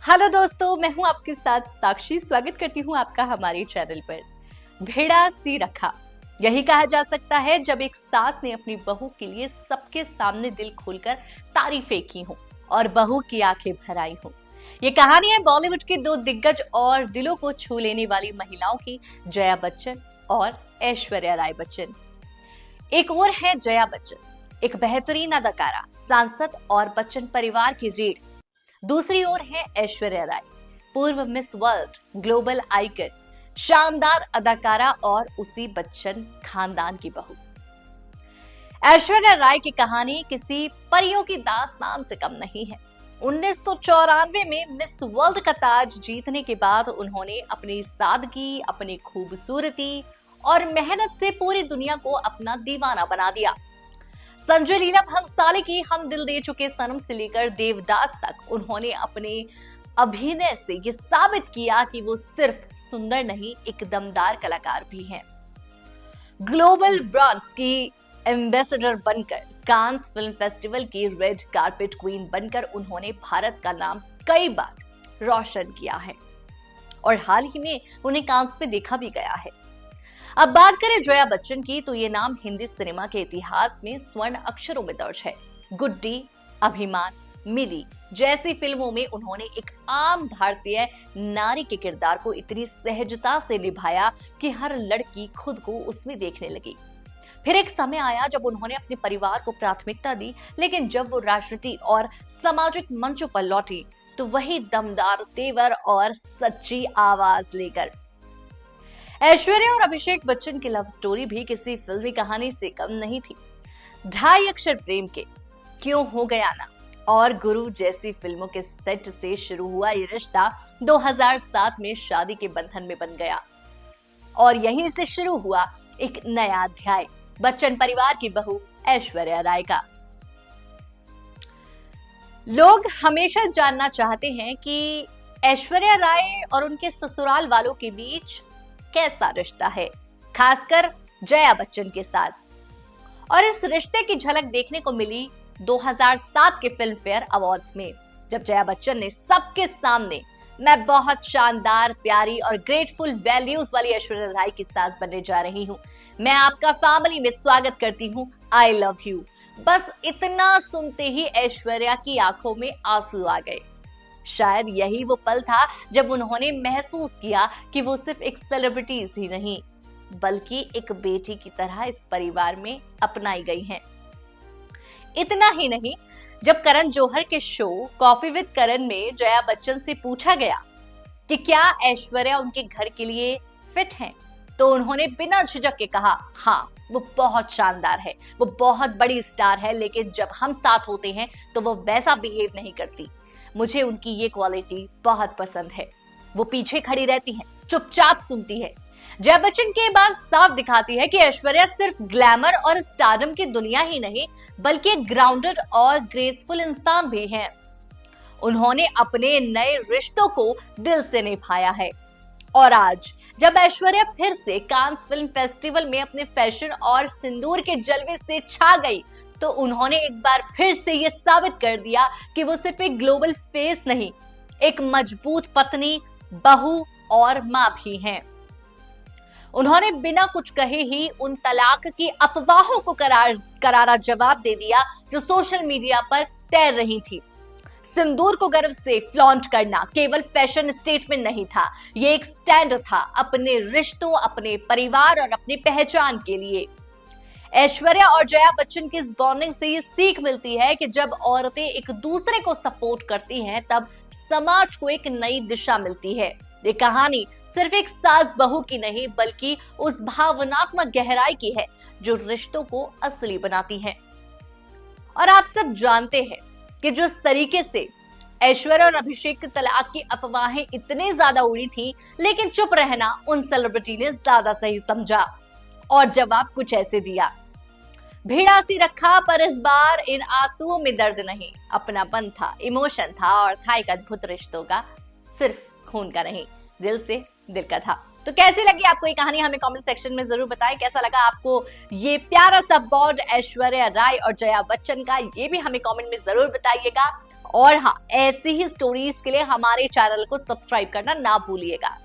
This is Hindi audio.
हेलो दोस्तों, मैं हूं आपके साथ साक्षी। स्वागत करती हूं आपका हमारे चैनल पर। भेड़ा सी रखा, यही कहा जा सकता है जब एक सास ने अपनी बहू के लिए सबके सामने दिल खोलकर तारीफें की हों और बहू की आंखें भर आई हों। ये कहानी है बॉलीवुड की दो दिग्गज और दिलों को छू लेने वाली महिलाओं की, जया बच्चन और ऐश्वर्या राय बच्चन। एक और है जया बच्चन, एक बेहतरीन अदाकारा, सांसद और बच्चन परिवार की रीढ़। दूसरी ओर है ऐश्वर्या राय, पूर्व मिस वर्ल्ड, ग्लोबल आइकन, शानदार अदाकारा और उसी बच्चन खानदान की बहू। ऐश्वर्या राय की कहानी किसी परियों की दास्तान से कम नहीं है। 1994 में मिस वर्ल्ड का ताज जीतने के बाद उन्होंने अपनी सादगी, अपनी खूबसूरती और मेहनत से पूरी दुनिया को अपना दीवाना बना दिया। संजय लीला भंसाली की हम दिल दे चुके सनम से लेकर देवदास तक उन्होंने अपने अभिनय से ये साबित किया कि वो सिर्फ सुंदर नहीं, एक दमदार कलाकार भी हैं। ग्लोबल ब्रांड्स की एम्बेसडर बनकर, कांस फिल्म फेस्टिवल की रेड कारपेट क्वीन बनकर उन्होंने भारत का नाम कई बार रोशन किया है और हाल ही में उन्हें कांस पे देखा भी गया है। अब बात करें जया बच्चन की, तो ये नाम हिंदी सिनेमा के इतिहास में स्वर्ण अक्षरों में दर्ज है। गुड्डी, अभिमान, मिली जैसी फिल्मों में उन्होंने एक आम भारतीय नारी के किरदार को इतनी सहजता से निभाया कि हर लड़की खुद को उसमें देखने लगी। फिर एक समय आया जब उन्होंने अपने परिवार को प्राथमिकता दी, लेकिन जब वो राजनीति और सामाजिक मंचों पर लौटी तो वही दमदार तेवर और सच्ची आवाज लेकर। ऐश्वर्या और अभिषेक बच्चन की लव स्टोरी भी किसी फिल्मी कहानी से कम नहीं थी। 2.5 अक्षर प्रेम के, क्यों हो गया ना और गुरु जैसी फिल्मों के सेट से शुरू हुआ ये रिश्ता 2007 में शादी के बंधन में बन गया और यहीं से शुरू हुआ एक नया अध्याय, बच्चन परिवार की बहू ऐश्वर्या राय का। लोग हमेशा जानना चाहते हैं कि ऐश्वर्या राय और उनके ससुराल वालों के बीच कैसा रिश्ता है, खासकर जया बच्चन के साथ। और इस रिश्ते की झलक देखने को मिली 2007 के फिल्म फेयर अवार्ड्स में, जब जया बच्चन ने सबके सामने मैं बहुत शानदार, प्यारी और ग्रेटफुल वैल्यूज वाली ऐश्वर्या राय की सास बनने जा रही हूँ, मैं आपका फैमिली में स्वागत करती हूँ, आई लव यू। बस इतना सुनते ही ऐश्वर्या की आंखों में आंसू आ गए। शायद यही वो पल था जब उन्होंने महसूस किया कि वो सिर्फ एक सेलिब्रिटी ही नहीं, बल्कि एक बेटी की तरह इस परिवार में अपनाई गई हैं। इतना ही नहीं, जब करण जौहर के शो कॉफी विद करण में जया बच्चन से पूछा गया कि क्या ऐश्वर्या उनके घर के लिए फिट हैं, तो उन्होंने बिना झिझक के कहा, हाँ वो बहुत शानदार है, वो बहुत बड़ी स्टार है, लेकिन जब हम साथ होते हैं तो वो वैसा बिहेव नहीं करती। मुझे उनकी ये क्वालिटी बहुत पसंद है। वो पीछे खड़ी रहती हैं, चुपचाप सुनती है। जया बच्चन के बाद साफ दिखाती है कि ऐश्वर्या सिर्फ ग्लैमर और स्टारडम की दुनिया ही नहीं, बल्कि एक ग्राउंडेड और ग्रेसफुल इंसान भी हैं। उन्होंने अपने नए रिश्तों को दिल से निभाया है और आज जब ऐश्वर्या फिर से कांस फिल्म फेस्टिवल में अपने फैशन और सिंदूर के जलवे से छा गई, तो उन्होंने एक बार फिर से ये साबित कर दिया कि वो सिर्फ एक ग्लोबल फेस नहीं, एक मजबूत पत्नी, बहू और मां भी हैं। उन्होंने बिना कुछ कहे ही उन तलाक की अफवाहों को करारा जवाब दे दिया जो सोशल मीडिया पर तैर रही थी। सिंदूर को गर्व से फ्लॉन्ट करना केवल फैशन स्टेटमेंट नहीं था, ये एक स्टैंड था अपने रिश्तों, अपने परिवार और अपनी पहचान के लिए। ऐश्वर्या और जया बच्चन की इस बॉन्डिंग से ये सीख मिलती है कि जब औरतें एक दूसरे को सपोर्ट करती हैं, तब समाज को एक नई दिशा मिलती है। ये कहानी सिर्फ एक सास बहू की नहीं, बल्कि उस भावनात्मक गहराई की है जो रिश्तों को असली बनाती है। और आप सब जानते हैं कि जिस तरीके से ऐश्वर्या और अभिषेक के तलाक की अफवाहें इतनी ज्यादा उड़ी थी, लेकिन चुप रहना उन सेलिब्रिटी ने ज्यादा सही समझा और जवाब कुछ ऐसे दिया, भेड़ा सी रखा, पर इस बार इन आंसुओं में दर्द नहीं, अपनापन था, इमोशन था और था एक अद्भुत रिश्तों का, सिर्फ खून का नहीं, दिल से दिल का था। तो कैसी लगी आपको ये कहानी, हमें कमेंट सेक्शन में जरूर बताएं। कैसा लगा आपको ये प्यारा सा बॉन्ड ऐश्वर्या राय और जया बच्चन का, ये भी हमें कमेंट में जरूर बताइएगा। और हाँ, ऐसी ही स्टोरीज के लिए हमारे चैनल को सब्सक्राइब करना ना भूलिएगा।